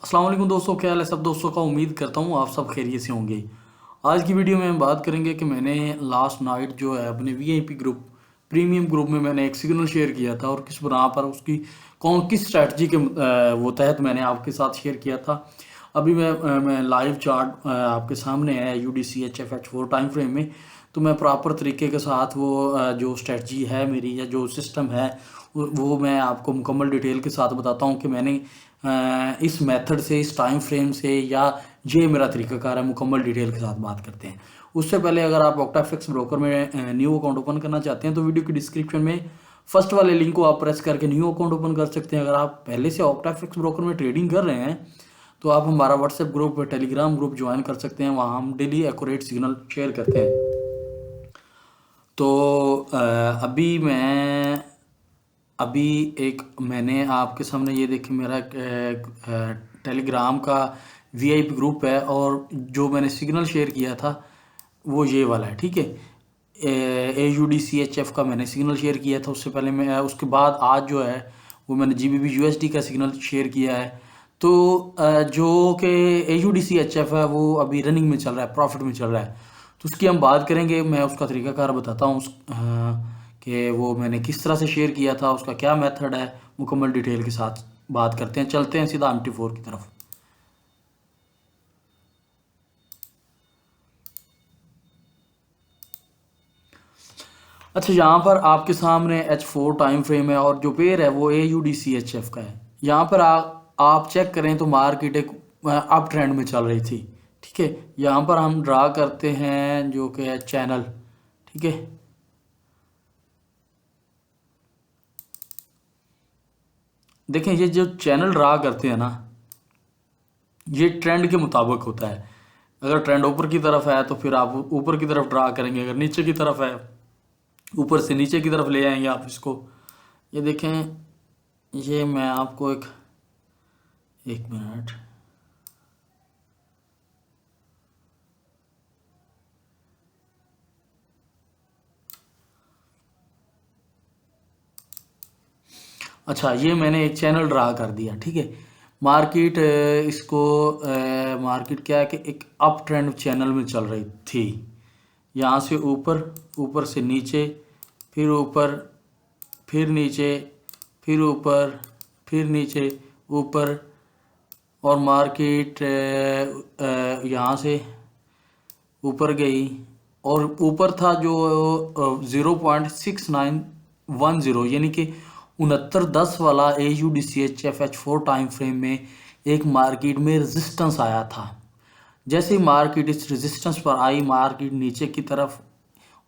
अस्सलाम वालेकुम दोस्तों, क्या हाल है सब दोस्तों का। उम्मीद करता हूँ आप सब खैरियत से होंगे। आज की वीडियो में हम बात करेंगे कि मैंने लास्ट नाइट जो है अपने वीआईपी ग्रुप प्रीमियम ग्रुप में मैंने एक सिग्नल शेयर किया था और किस बना पर उसकी कौन किस स्ट्रैटेजी के वो तहत मैंने आपके साथ शेयर किया था। अभी मैं लाइव चार्ट आपके सामने है UDCHF-H4 टाइम फ्रेम में। तो मैं प्रॉपर तरीके के साथ वो जो स्ट्रेटजी है मेरी या जो सिस्टम है वो मैं आपको मुकम्मल डिटेल के साथ बताता हूँ कि मैंने इस मेथड से इस टाइम फ्रेम से या ये मेरा तरीकाकार है। मुकम्मल डिटेल के साथ बात करते हैं। उससे पहले अगर आप ऑक्टाफिक्स ब्रोकर में न्यू अकाउंट ओपन करना चाहते हैं तो वीडियो की डिस्क्रिप्शन में फर्स्ट वाले लिंक को आप प्रेस करके न्यू अकाउंट ओपन कर सकते हैं। अगर आप पहले से ऑक्टाफिक्स ब्रोकर में ट्रेडिंग कर रहे हैं तो आप हमारा WhatsApp group Telegram group join कर सकते हैं। वहाँ हम डेली एक्यूरेट सिग्नल शेयर करते हैं। तो अभी मैंने आपके सामने ये देखिए मेरा टेलीग्राम का वीआईपी ग्रुप है और जो मैंने सिग्नल शेयर किया था वो ये वाला है, ठीक है। AUDCHF का मैंने सिग्नल शेयर किया था उससे पहले मैं उसके बाद आज जो है वो मैंने GBP USD का सिग्नल शेयर किया है। तो जो कि AUDCHF है वो अभी रनिंग में चल रहा है, प्रॉफिट में चल रहा है। तो उसकी हम बात करेंगे। मैं उसका तरीकाकार बताता हूँ कि वो मैंने किस तरह से शेयर किया था, उसका क्या मेथड है। मुकम्मल डिटेल के साथ बात करते हैं। चलते हैं सीधा MT4 की तरफ। अच्छा, यहाँ पर आपके सामने H4 टाइम फ्रेम है और जो पेयर है वो AUDCHF का है। यहाँ पर आप चेक करें तो मार्केट एक अप ट्रेंड में चल रही थी, ठीक है। यहाँ पर हम ड्रा करते हैं जो कि है चैनल, ठीक है। देखें ये जो चैनल ड्रा करते हैं ना, ये ट्रेंड के मुताबिक होता है। अगर ट्रेंड ऊपर की तरफ है तो फिर आप ऊपर की तरफ ड्रा करेंगे, अगर नीचे की तरफ है ऊपर से नीचे की तरफ ले आएंगे आप इसको। ये देखें, ये मैं आपको एक मिनट, अच्छा ये मैंने एक चैनल ड्रा कर दिया, ठीक है। मार्केट इसको मार्केट क्या है कि एक अप ट्रेंड चैनल में चल रही थी। यहाँ से ऊपर, ऊपर से नीचे, फिर ऊपर, फिर नीचे, फिर ऊपर, फिर नीचे, ऊपर, और मार्केट यहाँ से ऊपर गई और ऊपर था जो 0.6910 यानी कि 6910 वाला AUDCHF-H4 टाइम फ्रेम में एक मार्केट में रेजिस्टेंस आया था। जैसे ही मार्केट इस रेजिस्टेंस पर आई, मार्केट नीचे की तरफ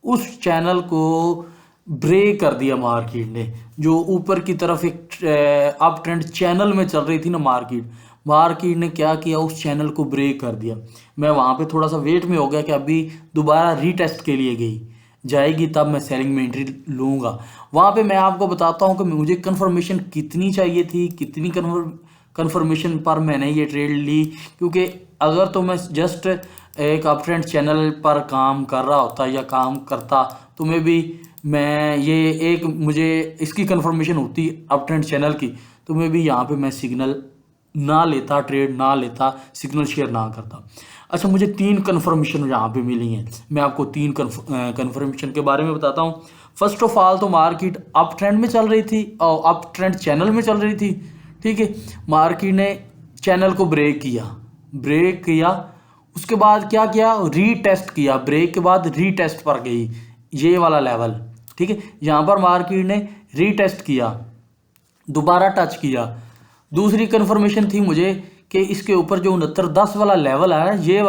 उस चैनल को ब्रेक कर दिया मार्केट ने। जो ऊपर की तरफ एक अप ट्रेंड चैनल में चल रही थी ना मार्केट ने क्या किया, उस चैनल को ब्रेक कर दिया। मैं वहाँ पे थोड़ा सा वेट में हो गया कि अभी दोबारा रीटेस्ट के लिए जाएगी तब मैं सेलिंग में एंट्री लूँगा। वहाँ पे मैं आपको बताता हूँ कि मुझे कंफर्मेशन कितनी चाहिए थी, कितनी कंफर्मेशन पर मैंने ये ट्रेड ली। क्योंकि अगर तो मैं जस्ट एक अप ट्रेंड चैनल पर काम कर रहा होता या काम करता तो मुझे इसकी कंफर्मेशन होती अप ट्रेंड चैनल की, तो मैं भी यहाँ पे मैं सिग्नल ना लेता, ट्रेड ना लेता, सिग्नल शेयर ना करता। अच्छा, मुझे 3 कन्फर्मेशन यहाँ पे मिली हैं। मैं आपको 3 कन्फर्मेशन के बारे में बताता हूँ। फर्स्ट ऑफ ऑल तो मार्केट अप ट्रेंड में चल रही थी और अप ट्रेंड चैनल में चल रही थी, ठीक है। मार्केट ने चैनल को ब्रेक किया, उसके बाद क्या किया, रीटेस्ट किया। ब्रेक के बाद रीटेस्ट पर गई, ये वाला लेवल, ठीक है। यहाँ पर मार्केट ने रीटेस्ट किया, दोबारा टच किया। दूसरी कंफर्मेशन थी मुझे कि इसके ऊपर जो 6910 वाला लेवल है, ये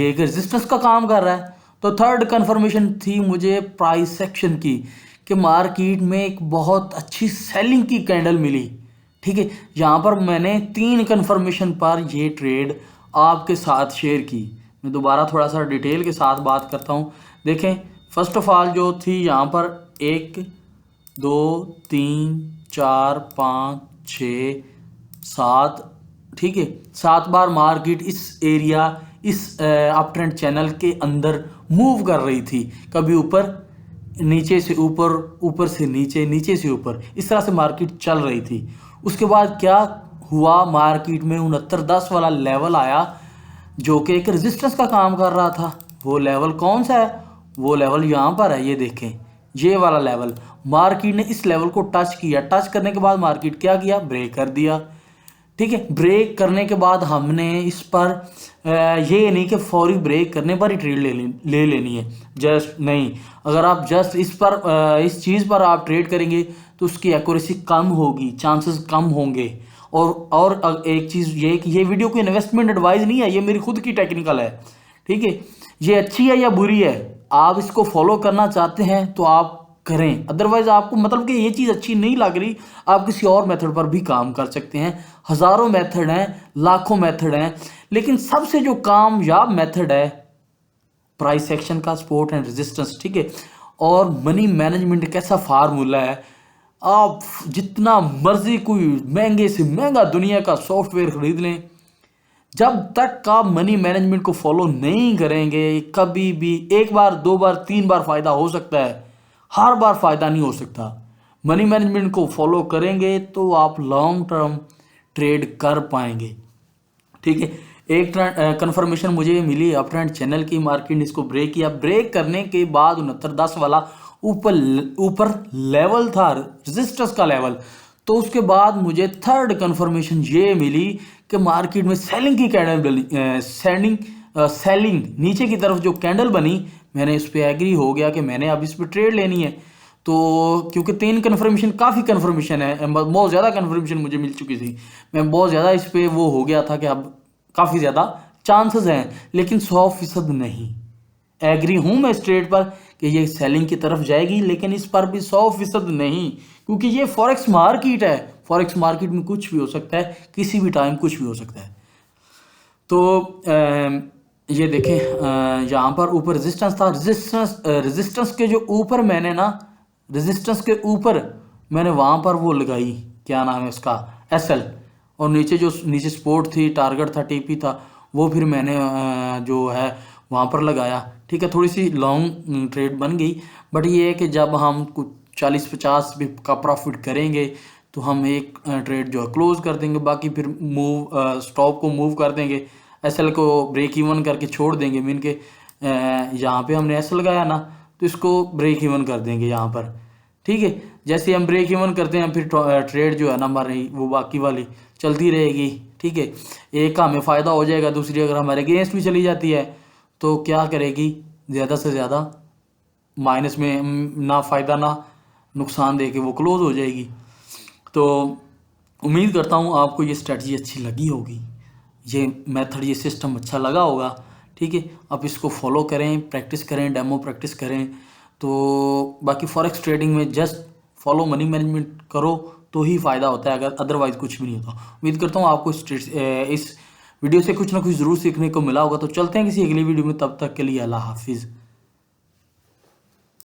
एक रेजिस्टेंस का काम कर रहा है। तो थर्ड कंफर्मेशन थी मुझे प्राइस सेक्शन की, कि मार्केट में एक बहुत अच्छी सेलिंग की कैंडल मिली, ठीक है। यहाँ पर मैंने 3 कंफर्मेशन पर ये ट्रेड आपके साथ शेयर की। मैं दोबारा थोड़ा सा डिटेल के साथ बात करता हूँ। देखें, फर्स्ट ऑफ ऑल जो थी यहाँ पर 1 2 3 4 5 6 7, ठीक है, 7 बार मार्केट इस अप ट्रेंड चैनल के अंदर मूव कर रही थी। कभी ऊपर, नीचे से ऊपर, ऊपर से नीचे, नीचे से ऊपर, इस तरह से मार्केट चल रही थी। उसके बाद क्या हुआ मार्केट में 69.10 वाला लेवल आया जो कि एक रेजिस्टेंस का काम कर रहा था। वो लेवल कौन सा है? वो लेवल यहाँ पर है, ये देखें, ये वाला लेवल। मार्केट ने इस लेवल को टच किया, टच करने के बाद मार्केट क्या किया? ब्रेक कर दिया। ठीक है, ब्रेक करने के बाद हमने इस पर ये नहीं कि फौरी ब्रेक करने पर ही ट्रेड ले लेनी है, जस्ट नहीं। अगर आप जस्ट इस पर इस चीज़ पर आप ट्रेड करेंगे तो उसकी एक्यूरेसी कम होगी, चांसेस कम होंगे। और एक चीज़ ये कि ये वीडियो कोई इन्वेस्टमेंट एडवाइस नहीं है, ये मेरी खुद की टेक्निकल है। ठीक है, ये अच्छी है या बुरी है, आप इसको फॉलो करना चाहते हैं तो आप करें, अदरवाइज आपको मतलब कि ये चीज़ अच्छी नहीं लग रही, आप किसी और मेथड पर भी काम कर सकते हैं। हज़ारों मेथड हैं, लाखों मेथड हैं, लेकिन सबसे जो कामयाब मेथड है प्राइस एक्शन का, सपोर्ट एंड रेजिस्टेंस। ठीक है, और मनी मैनेजमेंट कैसा फार्मूला है, आप जितना मर्जी कोई महंगे से महंगा दुनिया का सॉफ्टवेयर खरीद लें, जब तक आप मनी मैनेजमेंट को फॉलो नहीं करेंगे, कभी भी एक बार, दो बार, तीन बार फ़ायदा हो सकता है, हर बार फ़ायदा नहीं हो सकता। मनी मैनेजमेंट को फॉलो करेंगे तो आप लॉन्ग टर्म ट्रेड कर पाएंगे। ठीक है, एक कंफर्मेशन मुझे मिली अप ट्रेंड चैनल की, मार्केट ने इसको ब्रेक किया। ब्रेक करने के बाद 69.10 वाला ऊपर लेवल था, रेजिस्टेंस का लेवल। तो उसके बाद मुझे थर्ड कंफर्मेशन ये मिली कि मार्केट में सेलिंग की कैंडल सेलिंग नीचे की तरफ जो कैंडल बनी, मैंने इस पर एग्री हो गया कि मैंने अब इस पर ट्रेड लेनी है। तो क्योंकि 3 कन्फर्मेशन काफ़ी कन्फर्मेशन है, बहुत ज़्यादा कन्फर्मेशन मुझे मिल चुकी थी, मैं बहुत ज़्यादा इस पर वो हो गया था कि अब काफ़ी ज़्यादा चांसेस हैं, लेकिन 100% नहीं। एग्री हूँ मैं इस ट्रेड पर कि ये सेलिंग की तरफ जाएगी, लेकिन इस पर भी 100% नहीं, क्योंकि ये फॉरेक्स मार्केट है। फॉरेक्स मार्केट में कुछ भी हो सकता है, किसी भी टाइम कुछ भी हो सकता है। तो ये देखें, यहाँ पर ऊपर रेजिस्टेंस था, रेजिस्टेंस के जो ऊपर मैंने ना, रेजिस्टेंस के ऊपर मैंने वहाँ पर वो लगाई, क्या नाम है उसका, एसएल, और नीचे जो नीचे सपोर्ट थी, टारगेट था, टीपी था, वो फिर मैंने जो है वहाँ पर लगाया। ठीक है, थोड़ी सी लॉन्ग ट्रेड बन गई, बट ये है कि जब हम कुछ 40-50 भी का प्रॉफिट करेंगे तो हम एक ट्रेड जो है क्लोज कर देंगे, बाकी फिर स्टॉप को मूव कर देंगे, एसएल को ब्रेक इवन करके छोड़ देंगे। मीन के यहाँ पे हमने एसएल लगाया ना, तो इसको ब्रेक इवन कर देंगे यहाँ पर। ठीक है, जैसे हम ब्रेक इवन करते हैं फिर ट्रेड जो है ना हमारी वो बाकी वाली चलती रहेगी। ठीक है, एक का हमें फ़ायदा हो जाएगा, दूसरी अगर हमारे अगेंस्ट भी चली जाती है तो क्या करेगी, ज़्यादा से ज़्यादा माइनस में, ना फ़ायदा ना नुकसान दे के वो क्लोज हो जाएगी। तो उम्मीद करता हूँ आपको ये स्ट्रेटजी अच्छी लगी होगी, ये मेथड, ये सिस्टम अच्छा लगा होगा। ठीक है, आप इसको फॉलो करें, प्रैक्टिस करें, डेमो प्रैक्टिस करें। तो बाकी फॉरेक्स ट्रेडिंग में जस्ट फॉलो मनी मैनेजमेंट करो तो ही फ़ायदा होता है, अगर अदरवाइज़ कुछ भी नहीं होता। उम्मीद करता हूँ आपको इस वीडियो से कुछ ना कुछ ज़रूर सीखने को मिला होगा। तो चलते हैं किसी अगली वीडियो में, तब तक के लिए अल्लाह हाफिज़।